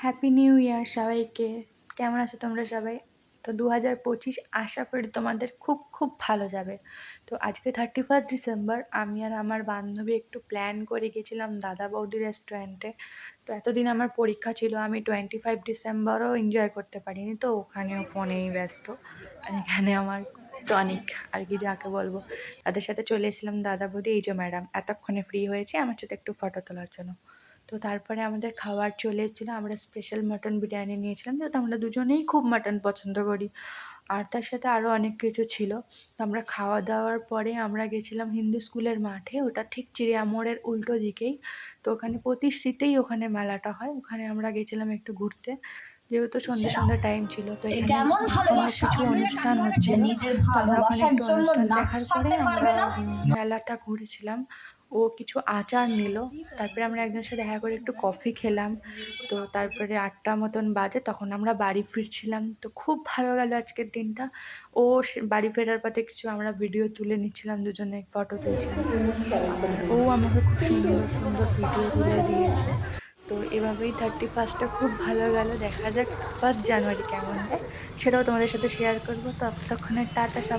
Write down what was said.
Happy new year সবাইকে। কেমন আছো তোমরা সবাই? তো ২০২৫ আশা করি তোমাদের খুব খুব ভালো যাবে। তো আজকে 31 ডিসেম্বর আমি আর আমার বান্ধবী একটু প্ল্যান করে গেছিলাম দাদা বৌদি রেস্টুরেন্টে। তো এতদিন আমার পরীক্ষা ছিল, আমি 25 ডিসেম্বরও এনজয় করতে পারিনি, তো ওখানেও ফোনেই ব্যস্ত। আর এখানে আমার টনিক আর কি যাকে বলবো, তাদের সাথে চলে এসেছিলাম দাদা বৌদি। এই যে ম্যাডাম এতক্ষণে ফ্রি হয়েছে আমার সাথে একটু ফটো তোলার জন্য। তো তারপরে আমাদের খাবার চলে এসেছিলো, আমরা স্পেশাল মাটন বিরিয়ানি নিয়েছিলাম, যেহেতু আমরা দুজনেই খুব মাটন পছন্দ করি। আর তার সাথে আরও অনেক কিছু ছিল। তো আমরা খাওয়া দাওয়ার পরে আমরা গেছিলাম হিন্দু স্কুলের মাঠে, ওটা ঠিক চিড়িয়া মোড়ের উল্টো দিকেই। তো ওখানে প্রতি শীতেই ওখানে মেলাটা হয়, ওখানে আমরা গেছিলাম একটু ঘুরতে, যেহেতু সন্ধ্যে সন্ধ্যা টাইম ছিল। তো এখানে কোনো কিছু অনুষ্ঠান হচ্ছিল, তো আমরা ওখানে একটু অনুষ্ঠান দেখার পরে আমরা মেলাটা ঘুরেছিলাম। ও কিছু আচার নিল, তারপরে আমরা একজনের সাথে দেখা করে একটু কফি খেলাম। তো তারপরে ৮টা মতন বাজে, তখন আমরা বাড়ি ফিরছিলাম। তো খুব ভালো গেল আজকের দিনটা। বাড়ি ফেরার পথে কিছু আমরা ভিডিও তুলে নিচ্ছিলাম, দুজনে ফটো তুলছিলাম। আর ও আমাকে খুব সুন্দর সুন্দর ভিডিও তুলে দিয়েছে। তো এভাবেই 31টা খুব ভালো গেল। দেখা যাক 1 জানুয়ারি কেমন যায়, সেটাও তোমাদের সাথে শেয়ার করবো। তো ততক্ষণে টাটা সবাই।